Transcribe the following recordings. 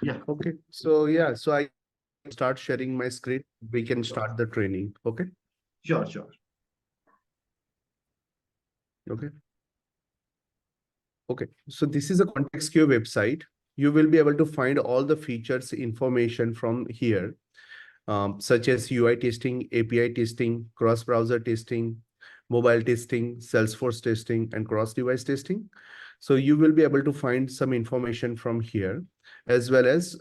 Yeah. Okay. So yeah, so I start sharing my screen. We can start the training. Okay. Sure, sure. Okay. Okay. So this is a ContextQA website. You will be able to find all the features information from here, such as UI testing, API testing, cross-browser testing, mobile testing, Salesforce testing, and cross-device testing. So you will be able to find some information from here, as well as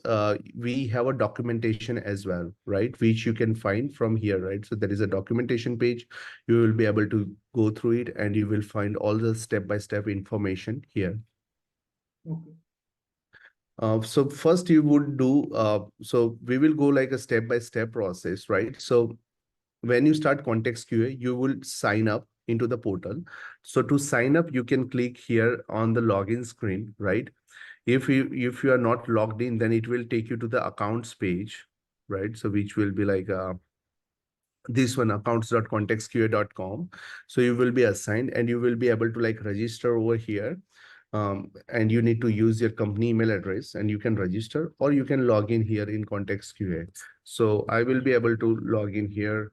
we have a documentation as well, right? Which you can find from here, right? So there is a documentation page. You will be able to go through it and you will find all the step-by-step information here. Okay. So first you would do, so we will go like a step-by-step process, right? So when you start ContextQA, you will sign up into the portal. So to sign up, you can click here on the login screen, right? If you are not logged in, then it will take you to the accounts page, right? So which will be like this one, accounts.contextqa.com. So you will be assigned and you will be able to like register over here. And you need to use your company email address and you can register, or you can log in here in ContextQA. So I will be able to log in here.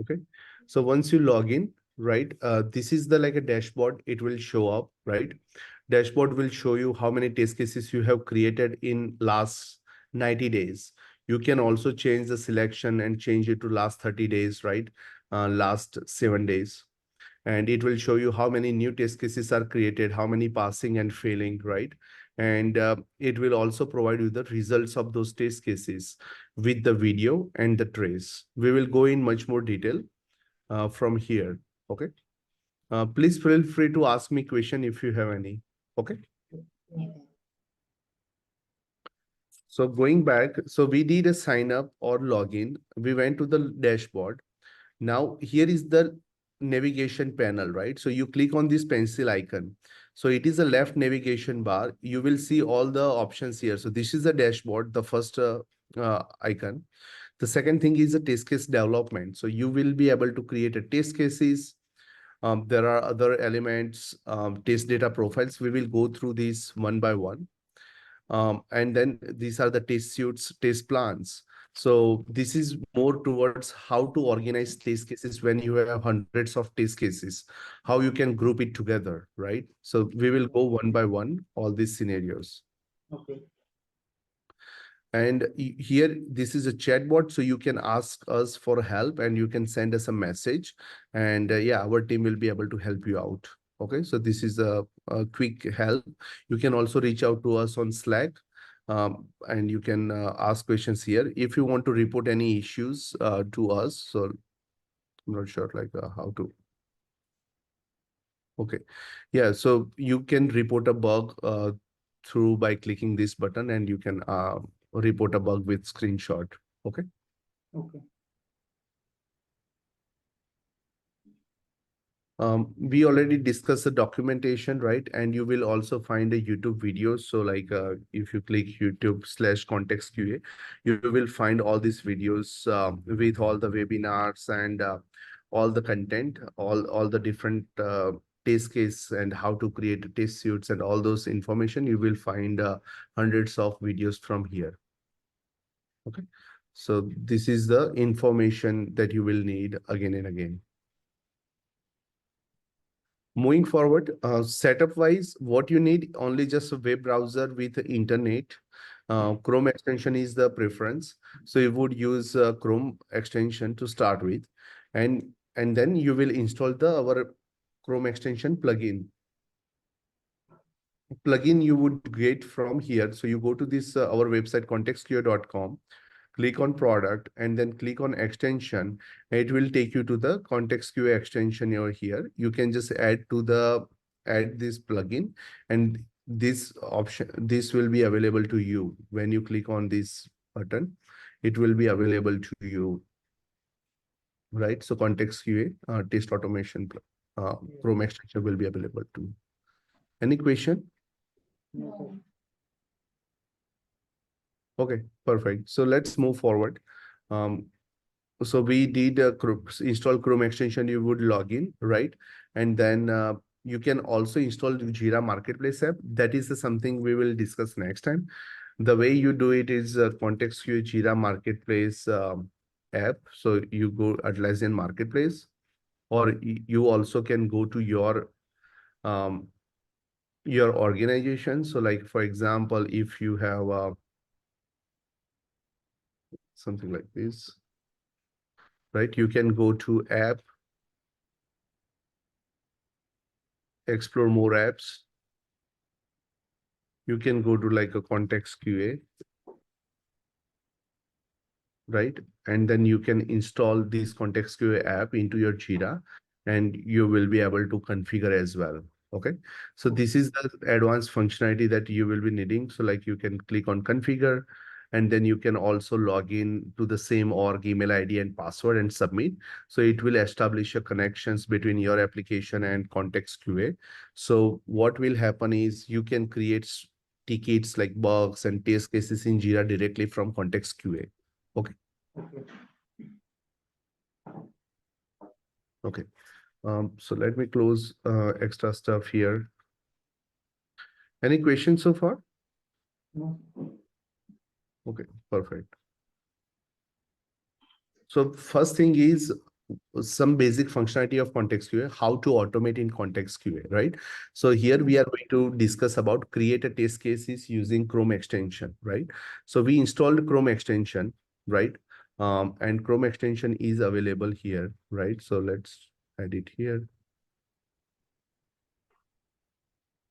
Okay. So once you log in, right, this is the like a dashboard. It will show up, right? Dashboard will show you how many test cases you have created in last 90 days. You can also change the selection and change it to last 30 days, right? Last 7 days. And it will show you how many new test cases are created, how many passing and failing, right? And it will also provide you the results of those test cases with the video and the trace. We will go in much more detail from here. Okay. Please feel free to ask me question if you have any. Okay. So going back, so we did a sign up or login. We went to the dashboard. Now here is the navigation panel, right? So you click on this pencil icon. So it is a left navigation bar. You will see all the options here. So this is the dashboard, the first icon. The second thing is the test case development. So you will be able to create a test cases. There are other elements, test data profiles. We will go through these one by one. And then these are the test suites, test plans. So this is more towards how to organize test cases when you have hundreds of test cases, how you can group it together, right? So we will go one by one, all these scenarios. Okay. And here, this is a chatbot, so you can ask us for help and you can send us a message. And yeah, our team will be able to help you out. Okay, so this is a quick help. You can also reach out to us on Slack, and you can ask questions here. If you want to report any issues to us, so I'm not sure like how to. Okay, yeah, so you can report a bug through by clicking this button, and you can report a bug with screenshot. Okay. Okay. We already discussed the documentation, right? And you will also find a YouTube video. So like if you click YouTube/ContextQA, you will find all these videos with all the webinars and all the content, all the different test case and how to create test suites and all those information. You will find hundreds of videos from here. Okay. So this is the information that you will need again and again. Moving forward, setup wise, what you need only just a web browser with internet. Chrome extension is the preference. So you would use Chrome extension to start with, and then you will install the our Chrome extension plugin. Plugin you would get from here. So you go to this our website contextqA.com, click on product, and then click on extension. It will take you to the ContextQA extension over here. You can just add this plugin, and this option, this will be available to you when you click on this button. It will be available to you, right? So ContextQA test automation Chrome extension will be available to you. Any question? No. Okay, perfect. So let's move forward. Um, So we did install Chrome extension, you would log in, right? And then you can also install the Jira Marketplace app. That is something we will discuss next time. The way you do it is ContextQA Jira Marketplace app. So you go Atlassian Marketplace, or you also can go to um, your organization. So like, for example, if you have something like this, right? You can go to app, explore more apps. You can go to like a ContextQA, right? And then you can install this ContextQA app into your Jira, and you will be able to configure as well. Okay. So this is the advanced functionality that you will be needing. So like you can click on configure, and then you can also log in to the same org email ID and password and submit. So it will establish a connections between your application and ContextQA. So what will happen is you can create tickets like bugs and test cases in Jira directly from ContextQA. Okay. Okay. Okay. So let me close extra stuff here. Any questions so far? No. Okay, perfect. So first thing is some basic functionality of ContextQA, how to automate in ContextQA, right? So here we are going to discuss about create a test cases using Chrome extension, right? So we installed Chrome extension, right? And Chrome extension is available here, right? So let's add it here,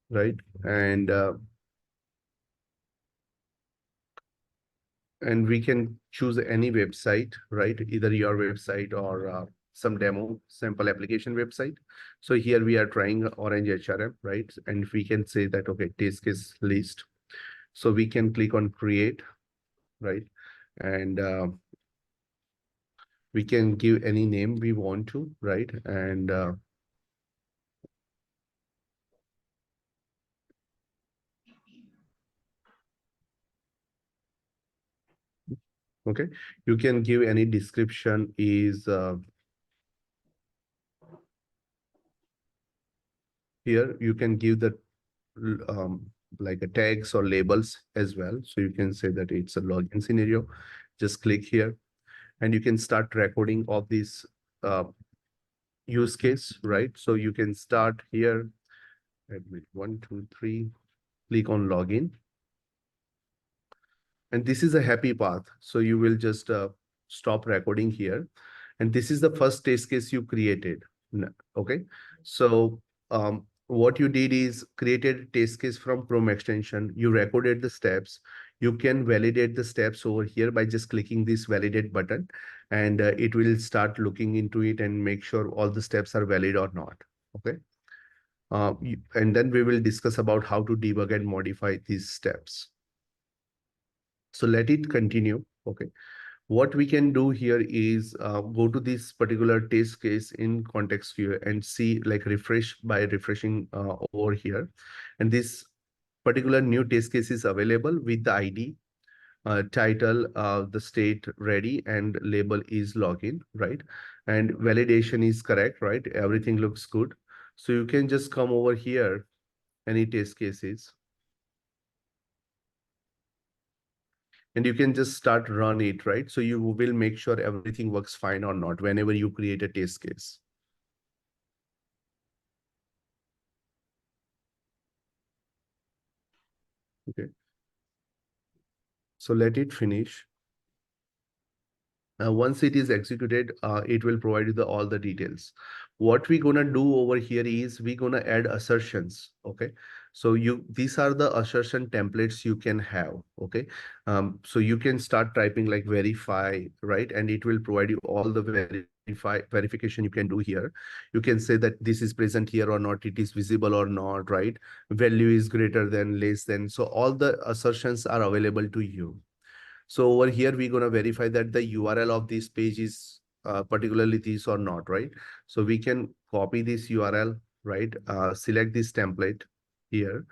right? And we can choose any website, right? Either your website or some demo sample application website. So here we are trying Orange HRM, right? And we can say that, okay, test case list. So we can click on create, right? And we can give any name we want to, right? And okay, you can give any description is here. You can give the um, like a tags or labels as well. So you can say that it's a login scenario. Just click here, and you can start recording of this uh, use case, right? So you can start here. Admit 1, 2, 3. Click on login, and this is a happy path. So you will just stop recording here. And this is the first test case you created. Okay. So what you did is created a test case from Chrome extension. You recorded the steps. You can validate the steps over here by just clicking this validate button, and it will start looking into it and make sure all the steps are valid or not. Okay. And then we will discuss about how to debug and modify these steps. So let it continue. Okay. What we can do here is go to this particular test case in ContextQA and see, like, refresh by refreshing over here. And this particular new test case is available with the ID, title, the state ready, and label is login, right? And validation is correct, right? Everything looks good. So you can just come over here, any test cases, and you can just start run it, right? So you will make sure everything works fine or not whenever you create a test case. Okay. So let it finish. Once it is executed, it will provide you all the details. What we're gonna do over here is we're gonna add assertions. Okay. So these are the assertion templates you can have. Okay. So you can start typing like verify, right? And it will provide you all the verification you can do here. You can say that this is present here or not, it is visible or not, right? Value is greater than, less than. So all the assertions are available to you. So over here, we're going to verify that the URL of this page is particularly this or not, right? So we can copy this URL, right? Select this template here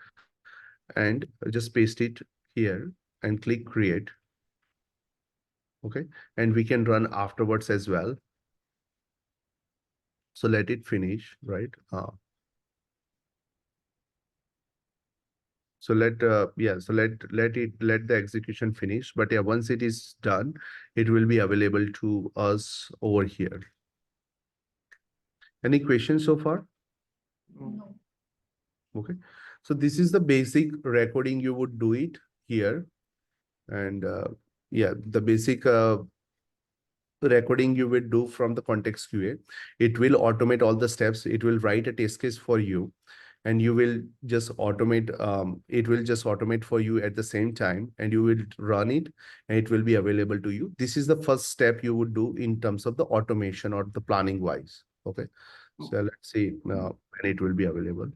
and just paste it here and click create. Okay, and we can run afterwards as well. So let it finish, right? So let let the execution finish. But yeah, once it is done, it will be available to us over here. Any questions so far? No. Okay, so this is the basic recording. You would do it here, and yeah, the basic recording you will do from the context QA. It will automate all the steps. It will write a test case for you, and you will just automate. It will just automate for you at the same time, and you will run it, and it will be available to you. This is the first step you would do in terms of the automation or the planning wise. Okay, so let's see when it will be available.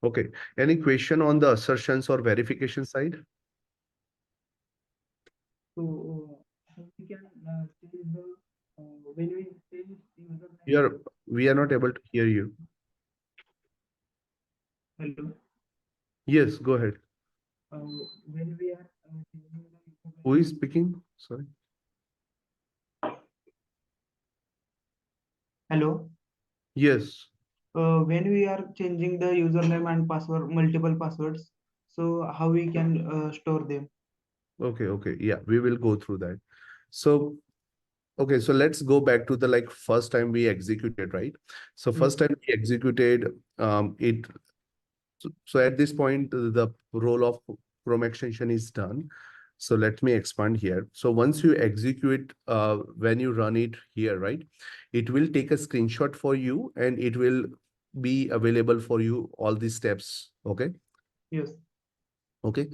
Okay, any question on the assertions or verification side? So we can change the when we change username. We are not able to hear you. Hello. Yes, go ahead. When we are changing the Who is speaking? Sorry. Hello. Yes. When we are changing the username and password, multiple passwords, so how we can store them? Okay, okay. Yeah, we will go through that. So, okay, so let's go back to the like first time we executed, right? So Yes. first time we executed it. So at this point, the role of Chrome extension is done. So let me expand here. So once you execute, when you run it here, right, it will take a screenshot for you and it will be available for you all these steps. Okay. Yes. Okay.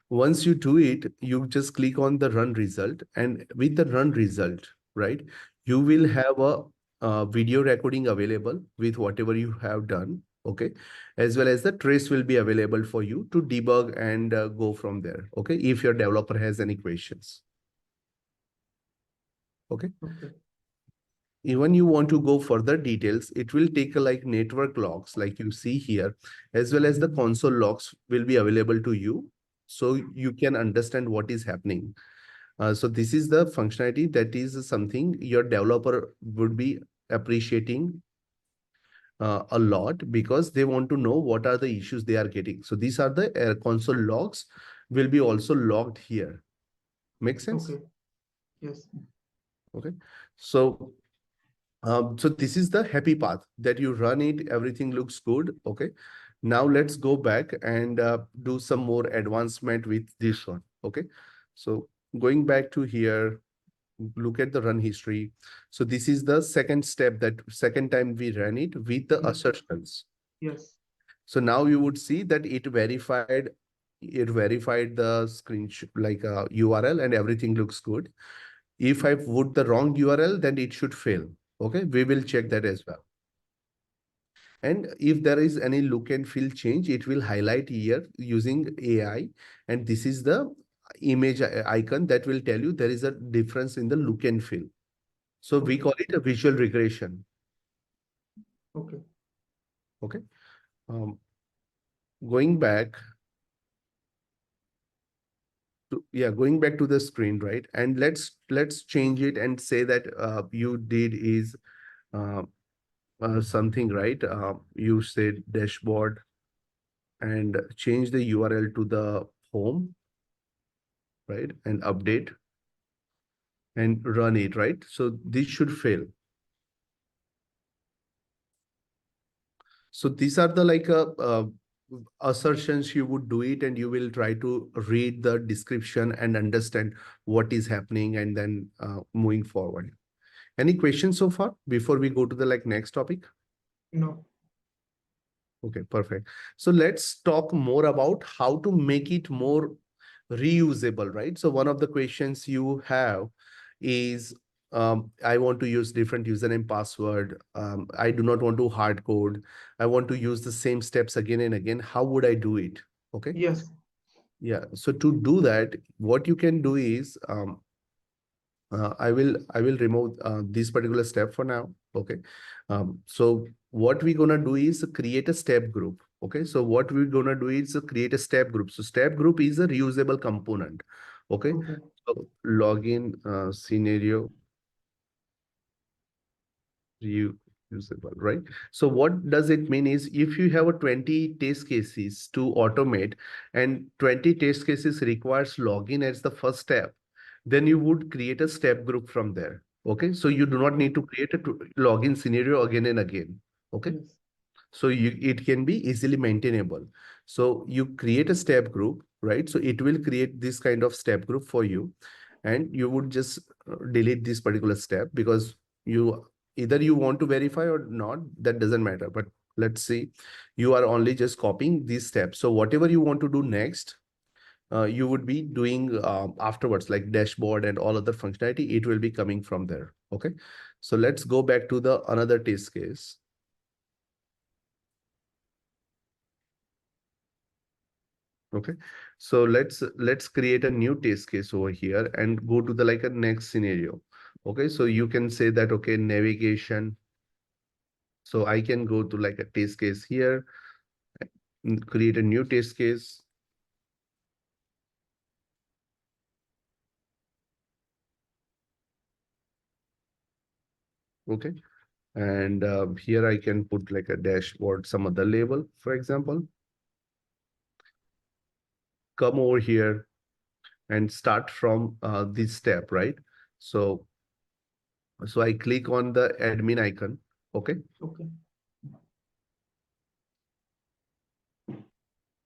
Once you do it, you just click on the run result, and with the run result, right, you will have a video recording available with whatever you have done. Okay, as well as the trace will be available for you to debug and go from there. Okay, if your developer has any questions. Okay. Okay. Even you want to go further details, it will take a like network logs like you see here, as well as the console logs will be available to you, so you can understand what is happening. So this is the functionality that is something your developer would be appreciating a lot, because they want to know what are the issues they are getting. So these are the console logs will be also logged here. Make sense? Okay. Yes. Okay. So this is the happy path that you run it, everything looks good. Okay. Now let's go back and do some more advancement with this one. Okay. So going back to here, look at the run history. So this is the second step, that second time we ran it with the Yes. assertions. Yes. So now you would see that it verified the screenshot like URL and everything looks good. If I put the wrong URL, then it should fail. Okay, we will check that as well. And if there is any look and feel change, it will highlight here using AI. And this is the image icon that will tell you there is a difference in the look and feel. So we call it a visual regression. Okay. Okay. Um, going back going back to the screen, right? And let's change it and say that you did is uh, something, right? You said dashboard and change the URL to the home, right? And update and run it, right? So this should fail. So these are the like assertions you would do it, and you will try to read the description and understand what is happening, and then moving forward. Any questions so far before we go to the like next topic? No. Okay, perfect. So let's talk more about how to make it more reusable, right? So one of the questions you have is, I want to use different username password. I do not want to hard code. I want to use the same steps again and again. How would I do it? Okay. Yes. Yeah. So to do that, what you can do is, I will remove this particular step for now. Okay. So what we're gonna do is create a step group. Okay. So what we're gonna do is create a step group. So step group is a reusable component. Okay. Okay. So login scenario reusable, right? So what does it mean is if you have a 20 test cases to automate and 20 test cases requires login as the first step, then you would create a step group from there. Okay, so you do not need to create a login scenario again and again. Okay, Yes. so it can be easily maintainable. So you create a step group, right? So it will create this kind of step group for you, and you would just delete this particular step because you either you want to verify or not, that doesn't matter. But let's see, you are only just copying these steps. So whatever you want to do next, you would be doing afterwards, like dashboard and all other functionality, it will be coming from there. Okay, so let's go back to the another test case. Okay, so let's create a new test case over here and go to the like a next scenario. Okay, so you can say that, okay, navigation. So I can go to like a test case here, create a new test case. Okay, and here I can put like a dashboard, some other label, for example. Come over here and start from this step, right? So I click on the admin icon. Okay, Okay.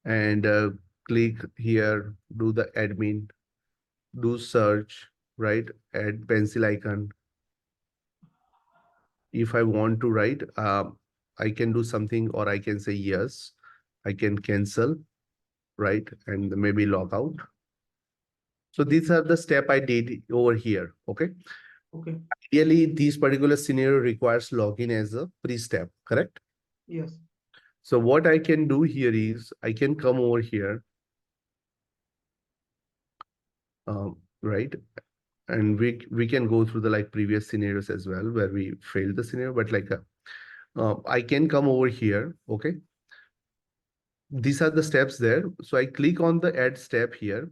and click here, do the admin, do search, right? Add pencil icon. If I want to write, I can do something, or I can say yes. I can cancel, right? And maybe log out. So these are the step I did over here. Okay. Okay. Ideally, this particular scenario requires login as a pre-step, correct? Yes. So what I can do here is I can come over here, right? And we can go through the like previous scenarios as well where we failed the scenario, but like I can come over here. Okay, these are the steps there. So I click on the add step here.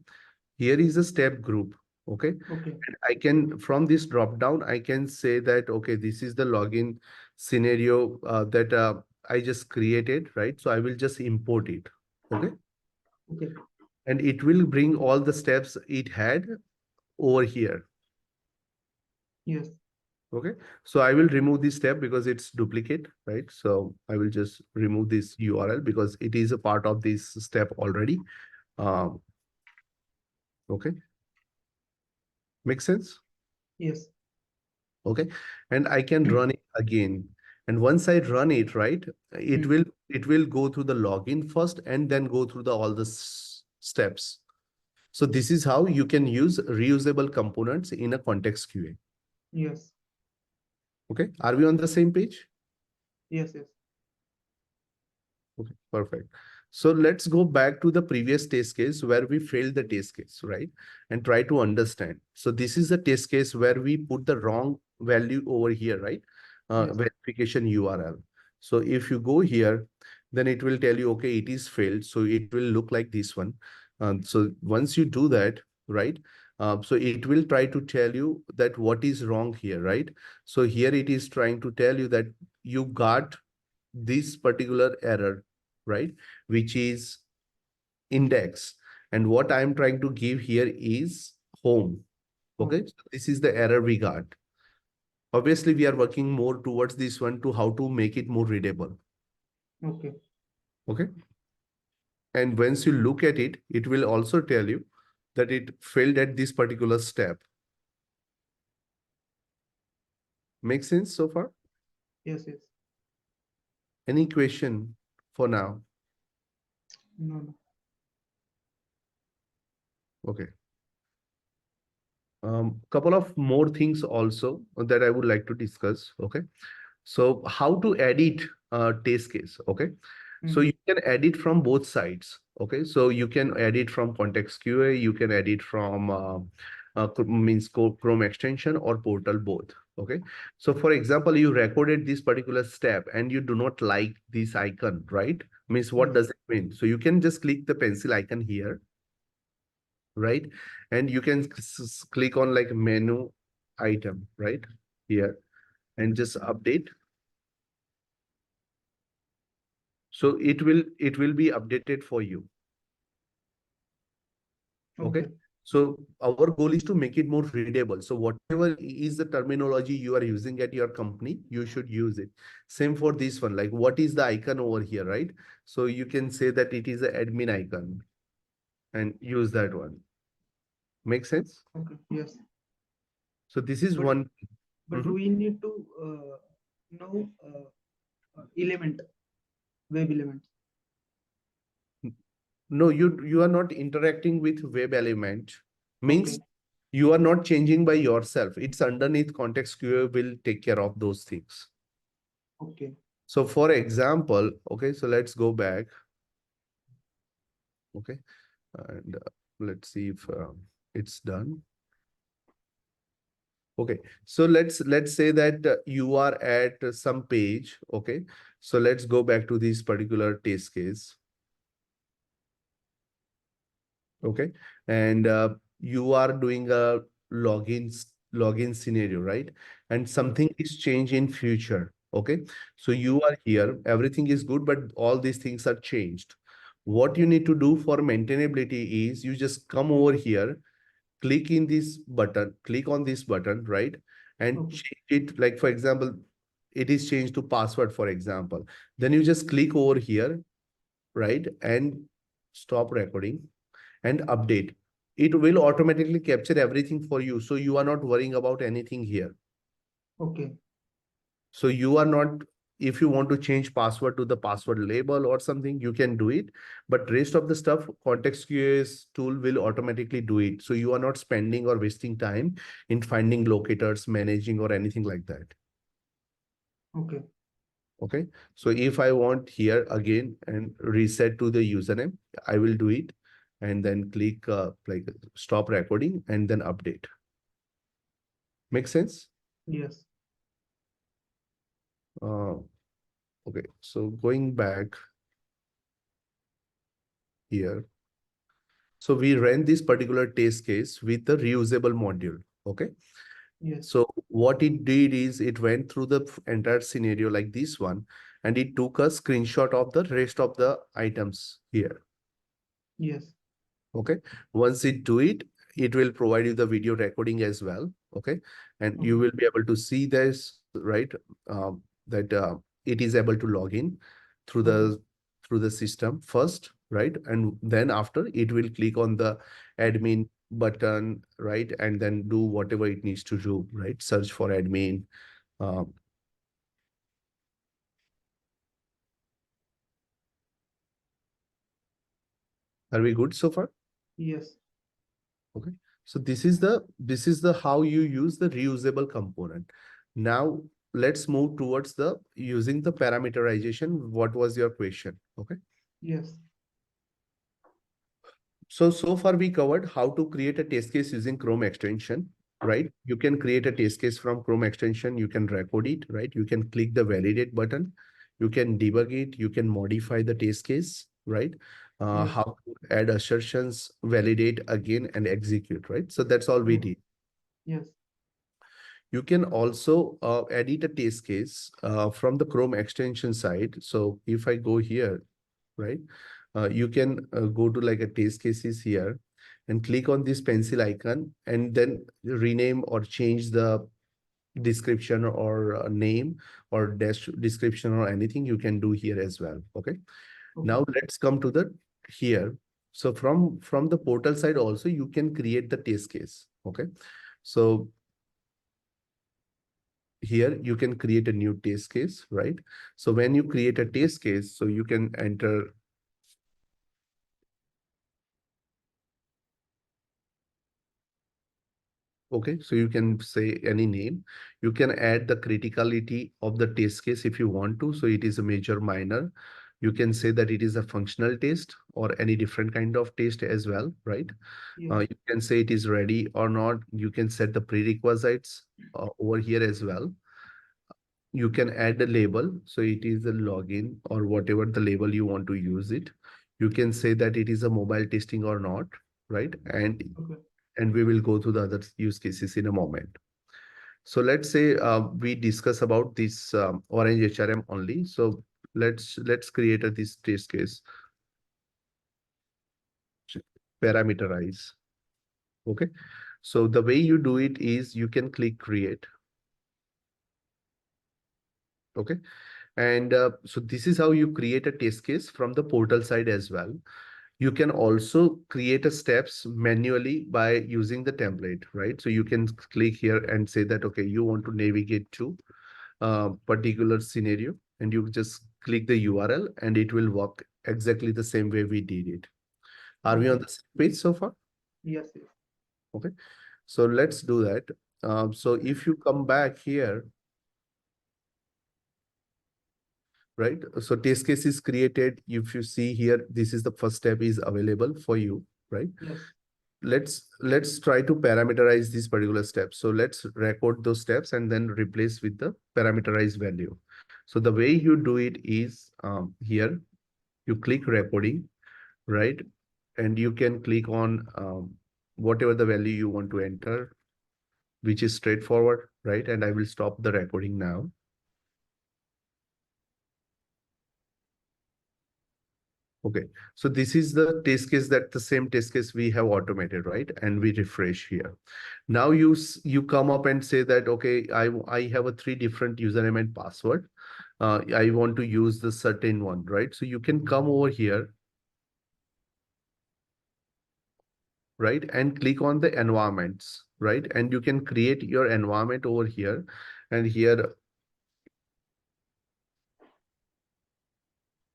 Here is a step group. Okay, Okay. and I can from this drop down I can say that, okay, this is the login scenario that I just created, right? So I will just import it. Okay, Okay. and it will bring all the steps it had over here. Yes. Okay, so I will remove this step because it's duplicate, right? So I will just remove this URL because it is a part of this step already. Um, okay, makes sense? Yes. Okay, and I can run it again. And once I run it, right, it Hmm. will it will go through the login first and then go through the all the steps. So this is how you can use reusable components in a context QA. Yes. Okay, are we on the same page? Yes. Yes. Okay, perfect. So let's go back to the previous test case where we failed the test case, right? And try to understand. So this is the test case where we put the wrong value over here, right? Yes. Verification URL. So if you go here, then it will tell you, okay, it is failed. So it will look like this one. So once you do that, right? So it will try to tell you that what is wrong here, right? So here it is trying to tell you that you got this particular error, right? Which is index. And what I'm trying to give here is home. Okay, Home. so this is the error we got. Obviously, we are working more towards this one to how to make it more readable. Okay. Okay. And once you look at it, it will also tell you that it failed at this particular step. Make sense so far? Yes. Yes. Any question for now? No. No. Okay. Couple of more things also that I would like to discuss. Okay. So how to edit a test case? Okay. So Hmm. you can edit from both sides. Okay. So you can edit from context QA. You can edit from means Chrome extension or portal both. Okay. So for example, you recorded this particular step and you do not like this icon, right? Means what Yes. does it mean? So you can just click the pencil icon here, right? And you can click on like menu item, right? Here, and just update. So it will be updated for you. Okay. Okay. So our goal is to make it more readable. So whatever is the terminology you are using at your company, you should use it. Same for this one. Like what is the icon over here, right? So you can say that it is an admin icon and use that one. Make sense? Okay. Yes. So this is But one. but Mhm. we need to know element, web elements. No, you are not interacting with web element. Means Okay. you are not changing by yourself. It's underneath context QA will take care of those things. Okay. So for example, okay, so let's go back. Okay, and let's see if it's done. Okay, so let's say that you are at some page. Okay, so let's go back to this particular test case. Okay, and you are doing a login scenario, right? And Yes. something is changed in future. Okay, so you are here, everything is good, but all these things are changed. What you need to do for maintainability is you just come over here, click in this button, click on this button, right? And Okay. change it, like for example, it is changed to password, for example. Then you just click over here, right? And stop recording and update. It will automatically capture everything for you. So you are not worrying about anything here. Okay. So you are not, if you want to change password to the password label or something, you can do it. But rest of the stuff, ContextQA's tool will automatically do it. So you are not spending or wasting time in finding locators, managing or anything like that. Okay. Okay. So if I want here again and reset to the username, I will do it and then click like stop recording and then update. Make sense? Yes. Uh, okay. So going back here. So we ran this particular test case with the reusable module. Okay. Yes. So what it did is it went through the entire scenario like this one, and it took a screenshot of the rest of the items here. Yes. Okay. Once it do it, it will provide you the video recording as well. Okay. And you Okay. will be able to see this, right? That it is able to log in through Okay. the system first, right? And then after it will click on the admin button, right? And then do whatever it needs to do, right? Search for admin. Um, are we good so far? Yes. Okay. So this is the how you use the reusable component. Now let's move towards the using the parameterization. What was your question? Okay. Yes. So far we covered how to create a test case using Chrome extension, right? You can create a test case from Chrome extension. You can record it, right? You can click the validate button. You can debug it. You can modify the test case, right? Yes. How to add assertions, validate again and execute, right? So that's all we Okay. did. Yes. You can also edit a test case from the Chrome extension side. So if I go here, right, you can go to like a test cases here and click on this pencil icon and then rename or change the description or name or dash description or anything you can do here as well. Okay. Okay. Now let's come to the here. So from the portal side also you can create the test case. Okay. So here you can create a new test case, right? So when you create a test case, so you can enter, okay, so you can say any name. You can add the criticality of the test case if you want to. So it is a major, minor. You can say that it is a functional test or any different kind of test as well, right? Yes. You can say it is ready or not. You can set the prerequisites over here as well. You can add a label. So it is a login or whatever the label you want to use it. You can say that it is a mobile testing or not, right? Okay. And we will go to the other use cases in a moment. So let's say we discuss about this Orange HRM only. So let's create this test case, parameterize. Okay. So the way you do it is you can click create. Okay. And so this is how you create a test case from the portal side as well. You can also create a steps manually by using the template, right? So you can click here and say that, okay, you want to navigate to a particular scenario, and you just click the URL and it will work exactly the same way we did it. Are we on Okay. the same page so far? Yes. Yes. Okay. So let's do that. So if you come back here, right? So test case is created. If you see here, this is the first step is available for you, right? Yes. Let's try to parameterize these particular steps. So let's record those steps and then replace with the parameterized value. So the way you do it is here, you click recording, right? And you can click on whatever the value you want to enter, which is straightforward, right? And I will stop the recording now. Okay, so this is the test case, that the same test case we have automated, right? And we refresh here. Now you come up and say that, okay, I have a 3 different username and password. I want to use the certain one, right? So you can come over here, right? And click on the environments, right? And you can create your environment over here. And here,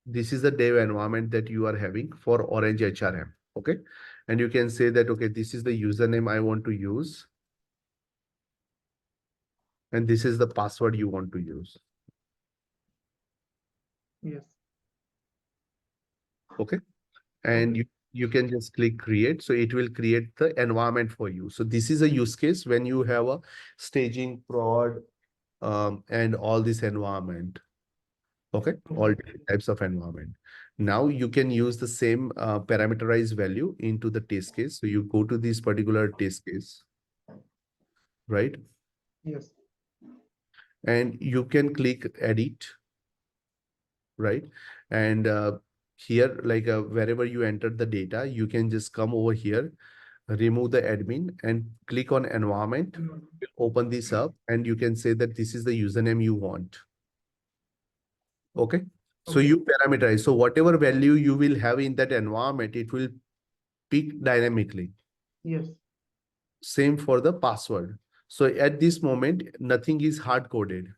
this is the dev environment that you are having for Orange HRM, okay? And you can say that, okay, this is the username I want to use. And this is the password you want to use. Yes. Okay. And Okay. you can just click create. So it will create the environment for you. So this is a use case when you have a staging, prod, and all this environment. Okay. All Okay. different types of environment. Now you can use the same parameterized value into the test case. So you go to this particular test case, right? Yes. And you can click edit, right? And here, like wherever you enter the data, you can just come over here, remove the admin and click on environment, open this up, and you can say that this is the username you want. Okay. So Okay. you parameterize. So whatever value you will have in that environment, it will pick dynamically. Yes. Same for the password. So at this moment, nothing is hard coded.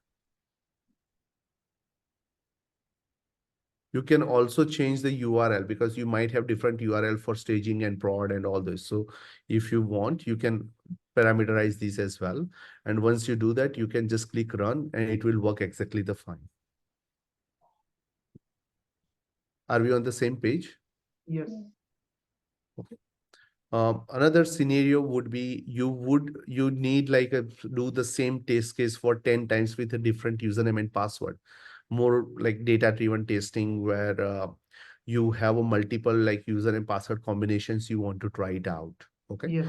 You can also change the URL because you might have different URL for staging and prod and all this. So if you want, you can parameterize these as well. And once you do that, you can just click run and it will work exactly the fine. Are we on the same page? Yes. Okay. Another scenario would be you need like do the same test case for 10 times with a different username and password. More like data driven testing where you have a multiple like user and password combinations you want to try it out. Okay. Yes.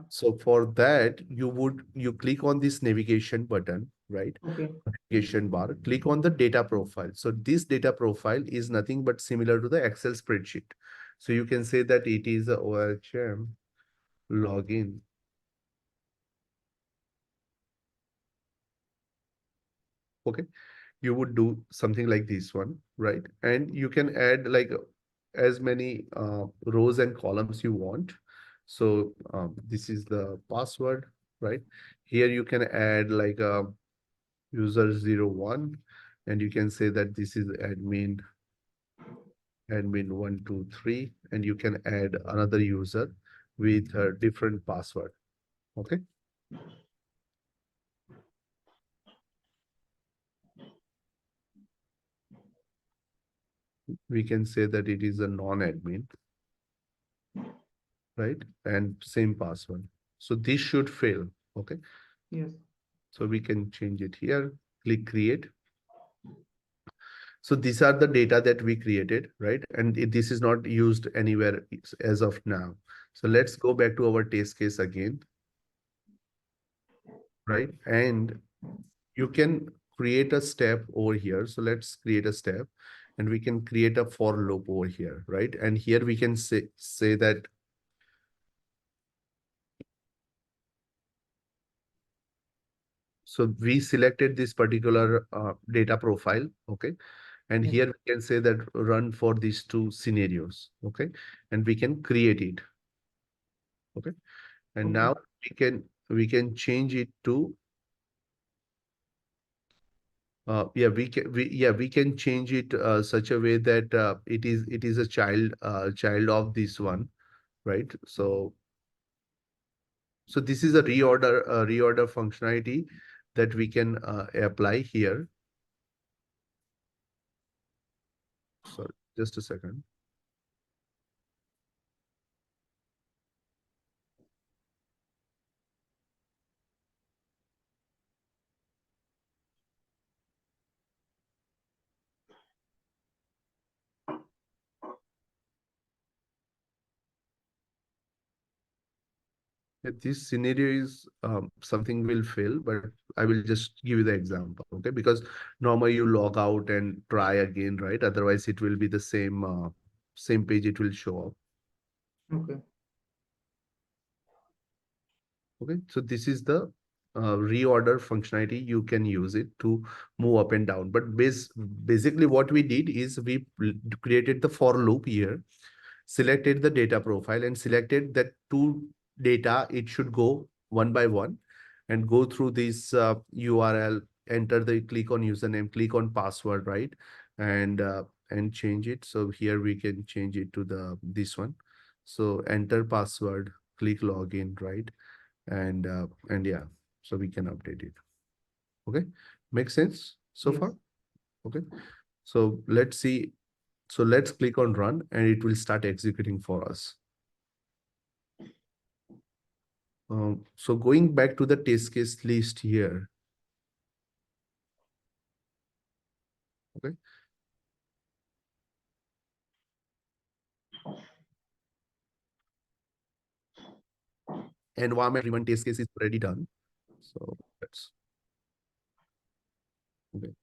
So for that, you click on this navigation button, right? Okay. Navigation bar, click on the data profile. So this data profile is nothing but similar to the Excel spreadsheet. So you can say that it is a ORHM login. Okay. You would do something like this one, right? And you can add like as many rows and columns you want. So this is the password, right? Here you can add like a user 01, and you can say that this is admin 123, and you can add another user with a different password. Okay. We can say that it is a non-admin, right? And same password. So this should fail. Okay. Yes. So we can change it here. Click create. So these are the data that we created, right? And this is not used anywhere as of now. So let's go back to our test case again, right? And you can create a step over here. So let's create a step and we can create a for loop over here, right? And here we can say that, so we selected this particular data profile, okay? And Yes. here we can say that run for these two scenarios, okay? And we can create it, okay? And Okay. now we can change it to we can change it such a way that it is a child of this one, right? So this is a reorder functionality that we can apply here. Sorry, just a second. Yeah, this scenario is something will fail, but I will just give you the example, okay? Because normally you log out and try again, right? Otherwise, it will be the same page it will show up. Okay. Okay, so this is the reorder functionality. You can use it to move up and down. But basically, what we did is we created the for loop here, selected the data profile, and selected that two data. It should go one by one and go through this URL. Enter the click on username, click on password, right, and change it. So here we can change it to the this one. So enter password, click login, right? And yeah, so we can update it. Okay, makes sense so Yes. far. Okay, so let's see. So let's click on run and it will start executing for us. So going back to the test case list here. Okay, environment driven test case is already done. So let's, okay.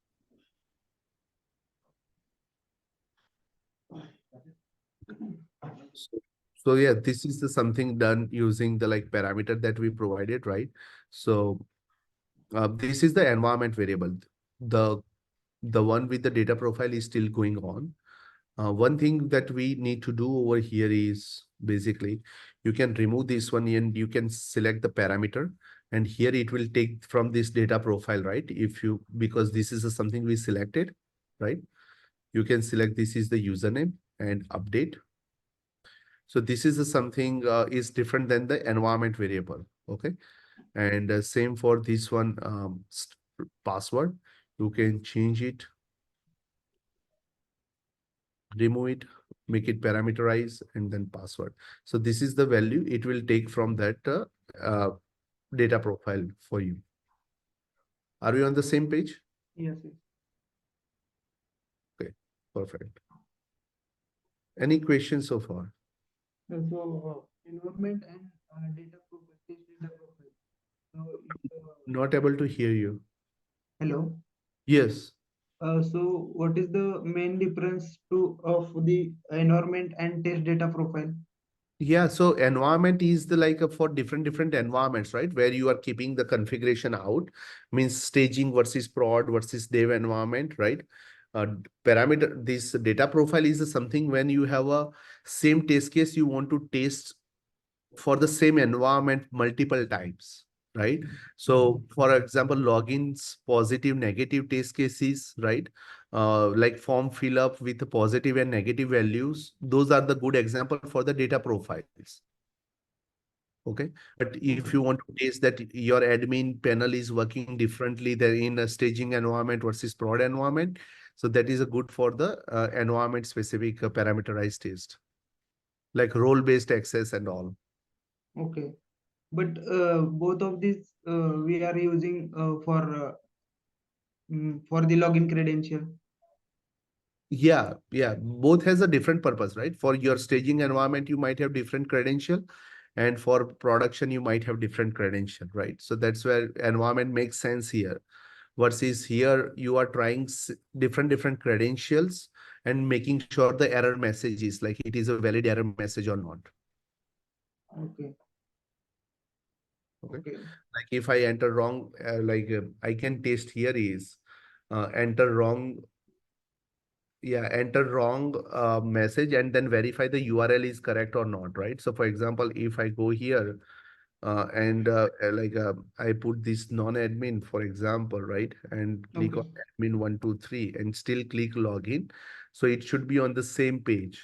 So, so yeah, this is the something done using the like parameter that we provided, right? So this is the environment variable. The the one with the data profile is still going on. One thing that we need to do over here is basically you can remove this one and you can select the parameter, and here it will take from this data profile, right? If you, because this is something we selected, right? You can select this is the username and update. So this is something is different than the environment variable, okay? And same for this one, password. You can change it, remove it, make it parameterize, and then password. So this is the value it will take from that uh, data profile for you. Are we on the same page? Yes. Yes. Okay, perfect. Any questions so far? So environment and data profile, test data profile. So Not able to hear you. hello. Yes. So what is the main difference to of the environment and test data profile? Yeah, so environment is the like for different environments, right? Where you are keeping the configuration out, means staging versus prod versus dev environment, right? Parameter, this data profile is something when you have a same test case you want to test for the same environment multiple times, right? So for example, logins, positive, negative test cases, right? Like form fill up with positive and negative values. Those are the good example for the data profiles. Okay. But if you want to test that your admin panel is working differently than in a staging environment versus prod environment, So that is a good for the environment specific parameterized test, like role based access and all. Okay. But both of these we are using for the login credential. Yeah, both has a different purpose, right? For your staging environment you might have different credential, and for production you might have different credential, right? So that's where environment makes sense here, versus here you are trying different credentials and making sure the error message is like it is a valid error message or not. Okay. Okay, Okay. like if I enter wrong, I can test here is enter wrong, yeah, enter wrong message and then verify the URL is correct or not, right? So for example, if I go here and I put this non-admin, for example, right? And click Okay. on admin 123 and still click login. So it should be on the same page,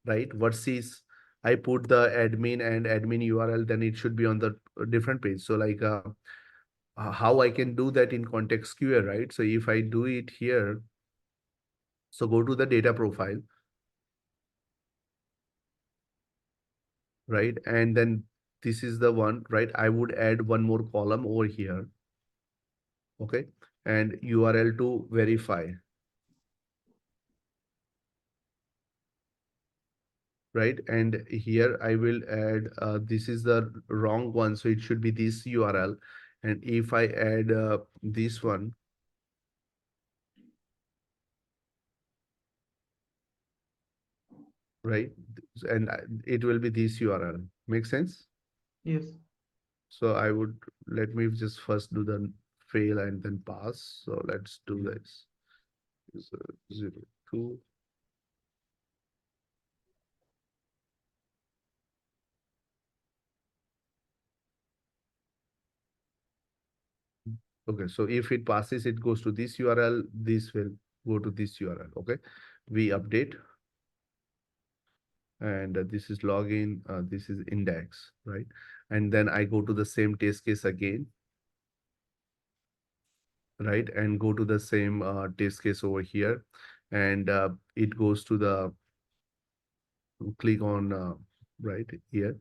right? Versus I put the admin and admin URL, then it should be on the different page. So how I can do that in ContextQA, right? So if I do it here, so go to the data profile, right? And then this is the one, right? I would add one more column over here, okay? And URL to verify, right? And here I will add, this is the wrong one, so it should be this URL. And if I add this one, right? And it will be this URL. Make sense? Yes. So I would, let me just first do the fail and then pass. So let's do this. So 02. Okay, so if it passes, it goes to this URL, this will go to this URL. Okay, we update, and this is login, this is index, right? And then I go to the same test case again, right? And go to the same test case over here, and it goes to the, click on right here,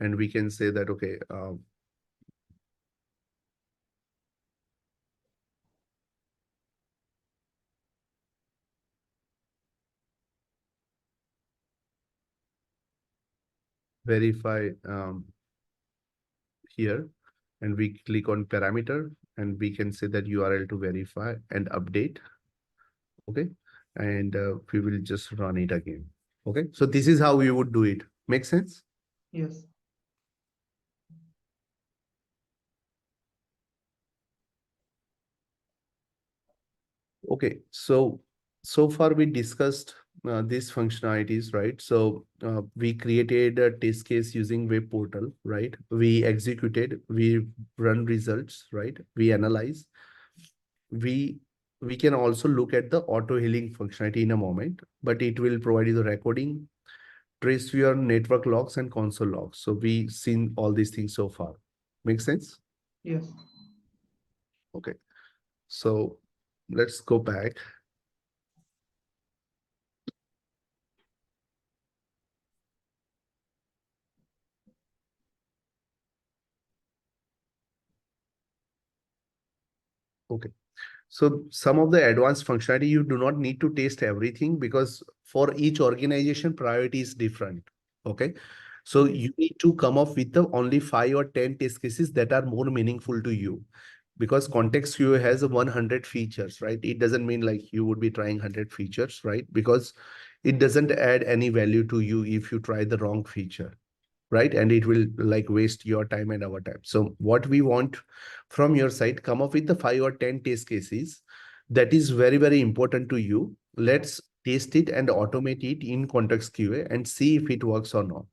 and we can say that, okay, verify here, and we click on parameter, and we can say that URL to verify and update. Okay, and we will just run it again. Okay, so this is how we would do it. Make sense? Yes. Okay, so far we discussed these functionalities, right? So we created a test case using web portal, right? We executed, we run results, right? We analyze. We we can also look at the auto healing functionality in a moment, but it will provide you the recording, trace your network logs and console logs. So we seen all these things so far. Make sense? Yes. Okay. So let's go back. Okay. So some of the advanced functionality, you do not need to test everything because for each organization, priority is different. Okay. So Okay. you need to come up with the only 5 or 10 test cases that are more meaningful to you. Because ContextQA has 100 features, right? It doesn't mean like you would be trying 100 features, right? Because it doesn't add any value to you if you try the wrong feature, right? And it will like waste your time and our time. So what we want from your side, come up with the 5 or 10 test cases that is very important to you. Let's test it and automate it in ContextQA and see if it works or not.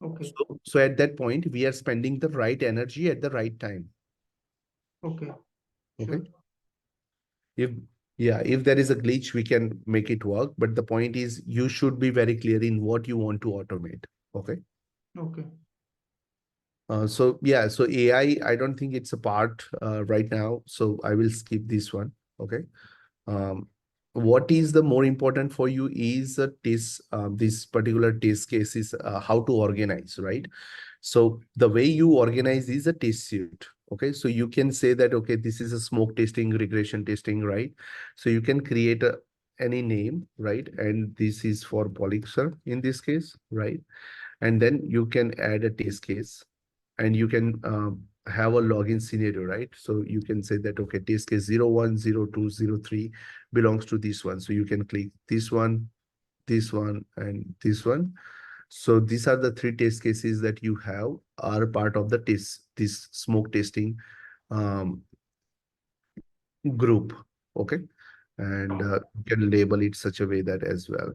Okay. So at that point, we are spending the right energy at the right time. Okay. Okay. Sure. If yeah, if there is a glitch, we can make it work. But the point is, you should be very clear in what you want to automate. Okay. Okay. So yeah, so AI, I don't think it's a part right now. So I will skip this one. Okay. what is the more important for you is a test, this particular test case is how to organize, right? So the way you organize is a test suite. Okay, so you can say that, okay, this is a smoke testing, regression testing, right? So you can create any name, right? And this is for Polixer in this case, right? And then you can add a test case, and you can have a login scenario, right? So you can say that, okay, test case 01, 02, 03 belongs to this one. So you can click this one, and this one. So these are the three test cases that you have are part of the this smoke testing um, group. Okay. And you can label it such a way that as well.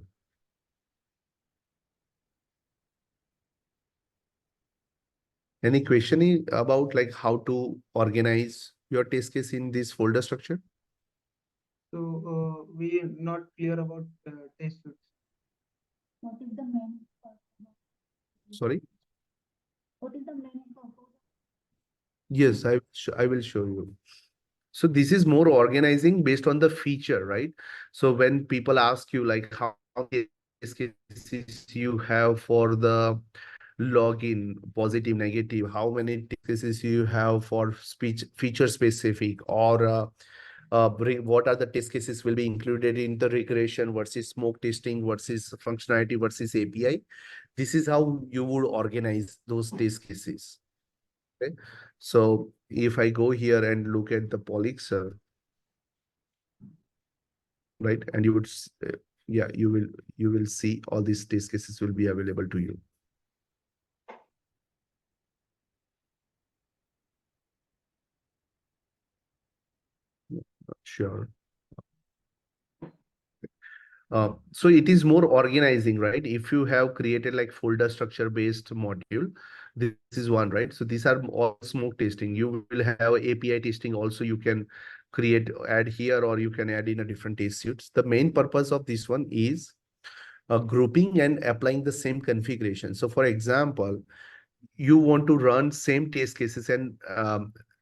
Any question about like how to organize your test case in this folder structure? So we are not clear about test suites. What is the main purpose? Sorry. What is the main purpose? Yes, I will show you. So this is more organizing based on the feature, right? So when people ask you like how many test cases you have for the login, positive, negative, how many test cases you have for speech feature specific, or what are the test cases will be included in the regression versus smoke testing versus functionality versus API. This is how you would organize those test cases. Okay. So if I go here and look at the Polixer, right, and you would, yeah, you will see all these test cases will be available to you. Sure. So it is more organizing, right? If you have created like folder structure based module, this is one, right? So these are all smoke testing. You will have API testing also. You can create, add here, or you can add in a different test suites. The main purpose of this one is grouping and applying the same configuration. So for example, you want to run same test cases and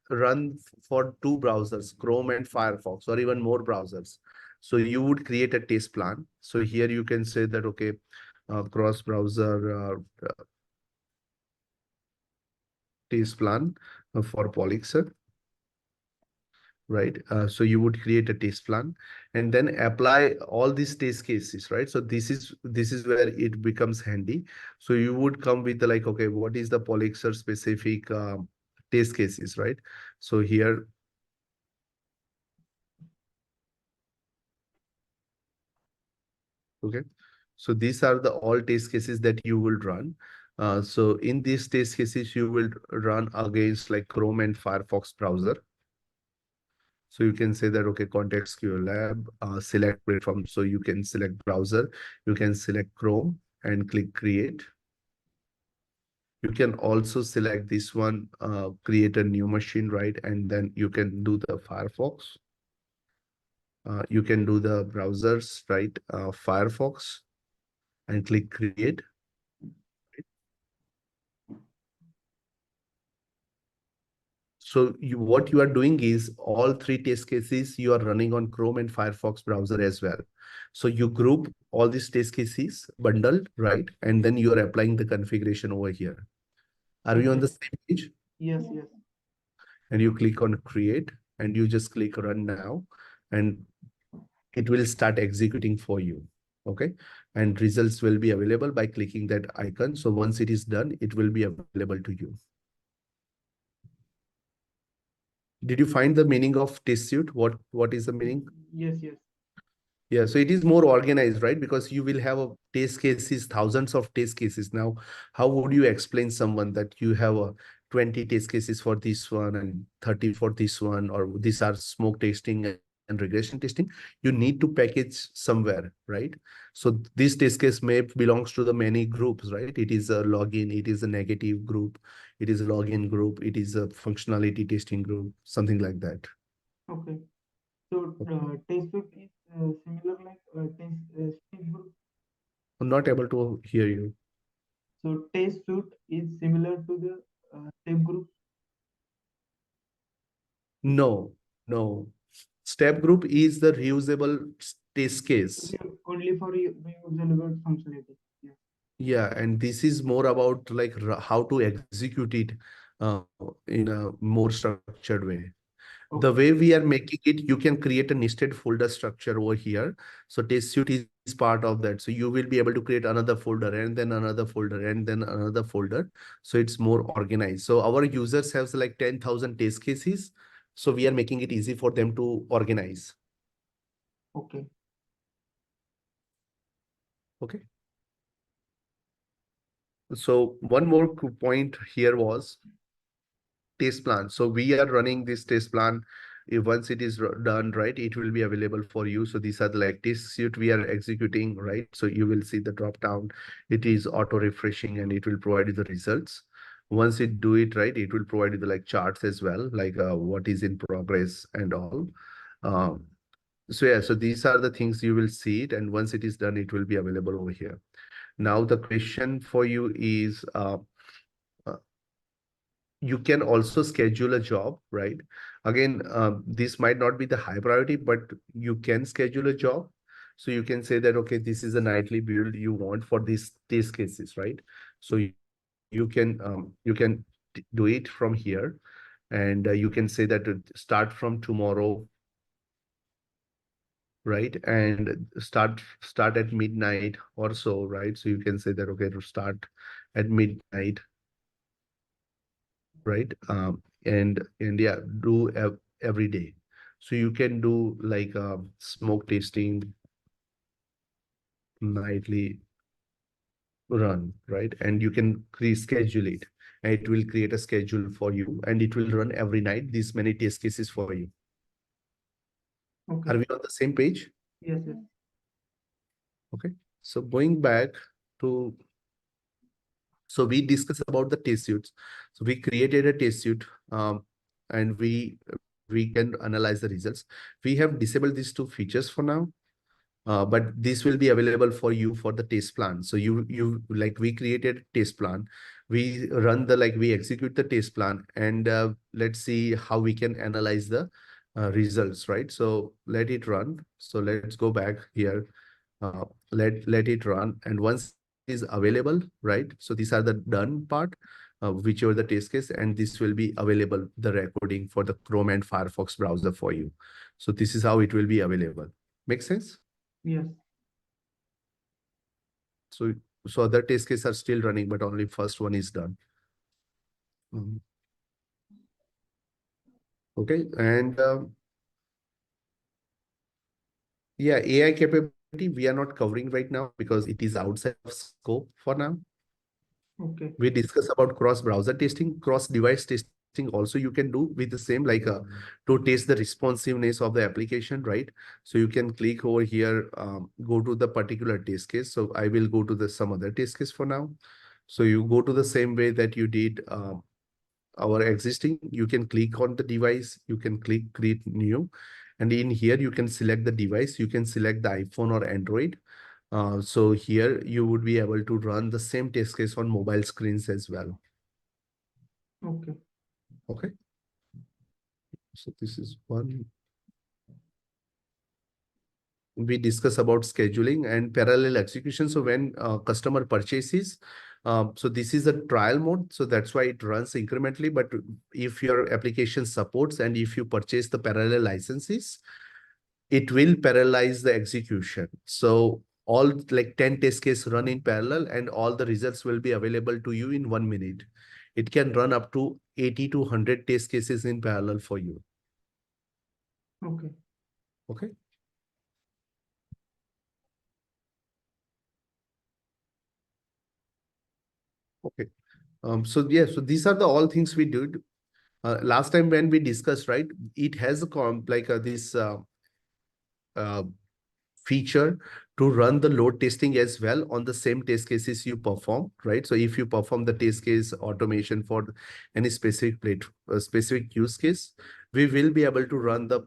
run for two browsers, Chrome and Firefox, or even more browsers. So you would create a test plan. So here you can say that, okay, cross browser test plan for Polixer, right? So you would create a test plan and then apply all these test cases, right? So this is where it becomes handy. So you would come with the like, okay, what is the Polixer specific test cases, right? So here, okay, so these are the all test cases that you will run. So in these test cases, you will run against like Chrome and Firefox browser. So you can say that, okay, ContextQA Lab, select platform. So you can select browser, you can select Chrome and click create. You can also select this one, create a new machine, right? And then you can do the Firefox. You can do the browsers, right? Firefox and click create. So what you are doing is all three test cases you are running on Chrome and Firefox browser as well. So you group all these test cases, bundle, right? And then you are applying the configuration over here. Are we on the same page? Yes, yes. And you click on create and you just click run now, and it will start executing for you. Okay. And results will be available by clicking that icon. So once it is done, it will be available to you. Did you find the meaning of test suite? What is the meaning? Yes, yes. Yeah, so it is more organized, right? Because you will have a test cases, thousands of test cases. Now, how would you explain someone that you have a 20 test cases for this one and 30 for this one, or these are smoke testing and regression testing? You need to package somewhere, right? So this test case may belongs to the many groups, right? It is a login, it is a negative group, it is a login group, it is a functionality testing group, something like that. Okay. So test suite is similar like test step group. I'm not able to hear you. So test suite is similar to the step group. No, no. Step group is the reusable test case. Only for the user functionality. Yeah. Yeah, and this is more about like how to execute it in a more structured way. The way Okay. we are making it, you can create a nested folder structure over here. So test suite is part of that. So you will be able to create another folder and then another folder and then another folder. So it's more organized. So our users have like 10,000 test cases. So we are making it easy for them to organize. Okay. Okay. So one more point here was test plan. So we are running this test plan. If once it is done, right, it will be available for you. So these are the like test suite we are executing, right? So you will see the drop down. It is auto refreshing and it will provide you the results. Once it do it right, it will provide you the like charts as well, like what is in progress and all. Um, so yeah, so these are the things you will see it, and once it is done, it will be available over here. Now the question for you is uh, you can also schedule a job, right? Again, this might not be the high priority, but you can schedule a job. So you can say that, okay, this is a nightly build you want for these cases, right? So you can do it from here, and you can say that start from tomorrow, right? And start at midnight or so, right? So you can say that, okay, to start at midnight, right? And yeah, do every day. So you can do like smoke tasting nightly run, right? And you can schedule it, and it will create a schedule for you, and it will run every night these many test cases for you. Okay. Are we on the same page? Yes, yes. Okay. So going back to, so we discussed about the test suits. So we created a test suite, and we can analyze the results. We have disabled these two features for now, but this will be available for you for the test plan. So you like we created test plan, we run the like we execute the test plan, and let's see how we can analyze the results, right? So let it run. So let's go back here. Let it run, and once it is available, right? So these are the done part, whichever the test case, and this will be available the recording for the Chrome and Firefox browser for you. So this is how it will be available. Make sense? Yes. So so other test cases are still running, but only first one is done. Okay, and yeah, AI capability we are not covering right now because it is outside of scope for now. Okay. We discuss about cross-browser testing, cross-device testing also you can do with the same, like to test the responsiveness of the application, right? So you can click over here, go to the particular test case. So I will go to the some other test case for now. So you go to the same way that you did our existing, you can click on the device, you can click create new, and in here you can select the device, you can select the iPhone or Android. So here you would be able to run the same test case on mobile screens as well. Okay. Okay. So this is one. We discuss about scheduling and parallel execution. So when customer purchases, so this is a trial mode. So that's why it runs incrementally. But if your application supports and if you purchase the parallel licenses, it will parallelize the execution. So all like 10 test case run in parallel and all the results will be available to you in 1 minute. It can run up to 80 to 100 test cases in parallel for you. Okay. Okay. Okay. So yeah, so these are the all things we did. Last time when we discussed, right, it has a this uh, feature to run the load testing as well on the same test cases you perform, right? So if you perform the test case automation for any specific use case, we will be able to run the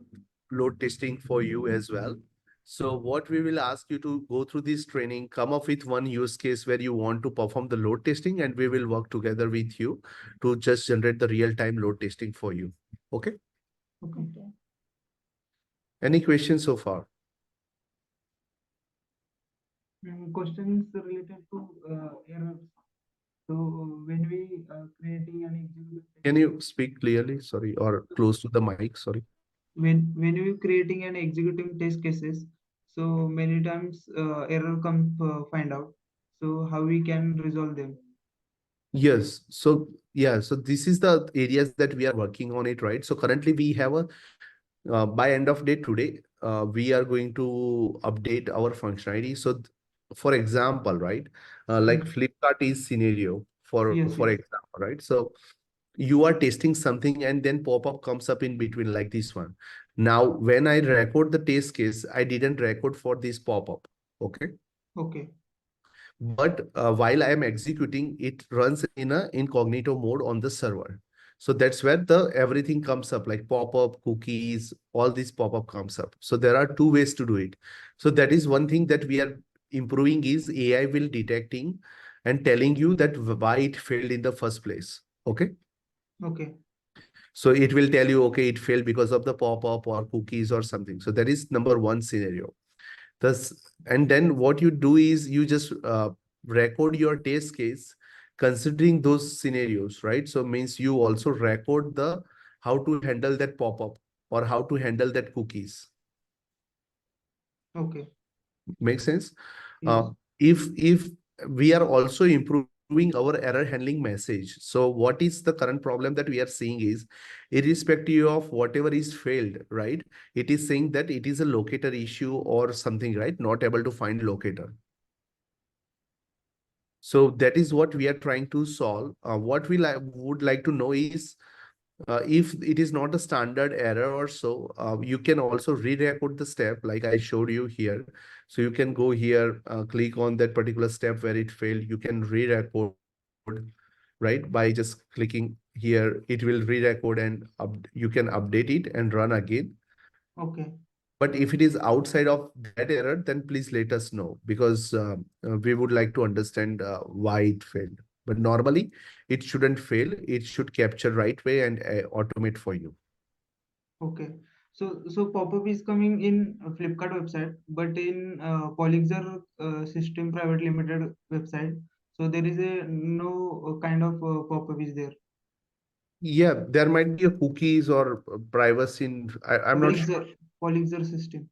load testing for you as well. So what we will ask you to go through this training, come up with one use case where you want to perform the load testing, and we will work together with you to just generate the real-time load testing for you. Okay? Okay. Any questions so far? Questions related to errors. So when we creating an executable Can you speak clearly? Sorry, or close to the mic. Sorry. when we creating and executing test cases, so many times error come find out. So how we can resolve them? Yes. So yeah, so this is the areas that we are working on it, right? So currently we have a by end of day today, we are going to update our functionality. So for example, right, like Mm. Flipkart is scenario Yes, for yes. example, right? So you are testing something and then pop-up comes up in between like this one. Now, when I record the test case, I didn't record for this pop-up. Okay. Okay, But while I am executing, it runs in a incognito mode on the server. So that's where the everything comes up like pop-up, cookies, all this pop-up comes up. So there are two ways to do it. So that is one thing that we are improving is AI will detecting and telling you that why it failed in the first place. Okay. okay, So it will tell you, okay, it failed because of the pop-up or cookies or something. So that is number one scenario. Thus, and then what you do is you just record your test case considering those scenarios, right? So means you also record the how to handle that pop-up or how to handle that cookies. okay. Make sense? Yes, If we are also improving our error handling message. So what is the current problem that we are seeing is irrespective of whatever is failed, right? It is saying that it is a locator issue or something, right? Not able to find locator. So that is what we are trying to solve. What we would like to know is if it is not a standard error or so, you can also re-record the step like I showed you here. So you can go here, click on that particular step where it failed. You can re-record, right? By just clicking here, it will re-record and you can update it and run again. okay, But if it is outside of that error, then please let us know because we would like to understand why it failed. But normally, it shouldn't fail. It should capture right way and automate for you. okay. So pop-up is coming in a Flipkart website, but in Polixer System Private Limited website, so there is a no kind of pop-up is there. Yeah, there might be a cookies or privacy. I'm not sure Polixer system.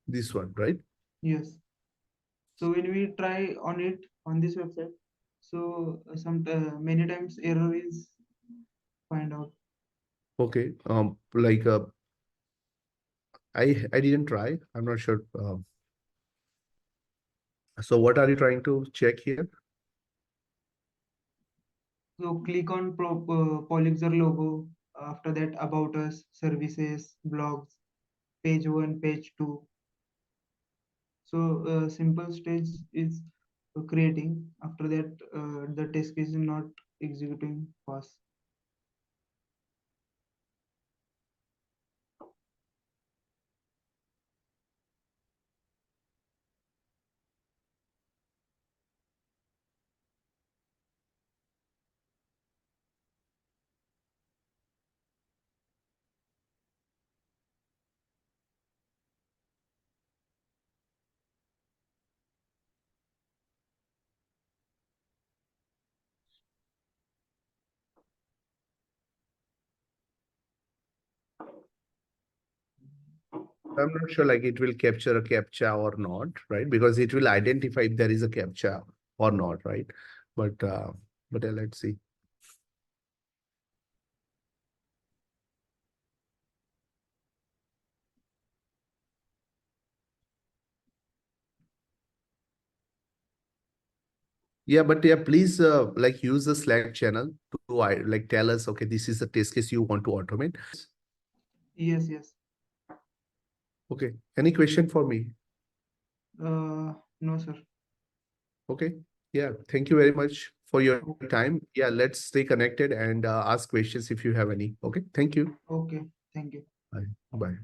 this one, right? Yes. So when we try on it on this website, so some many times error is find out. Okay. Like I didn't try. I'm not sure. So what are you trying to check here? So click on Polixer logo. After that, about us, services, blogs, page one, page two. So simple stage is creating. After that, the test case is not executing fast. I'm not sure like it will capture a captcha or not, right? Because it will identify if there is a captcha or not, right? But let's see. Yeah, but yeah, please like use the Slack channel to like tell us, okay, this is the test case you want to automate. Yes, yes. Okay. Any question for me? No, sir. Okay. Yeah. Thank you very much for your O- time. Yeah, let's stay connected and ask questions if you have any. Okay. Thank you. Okay. Thank you. Bye. Bye.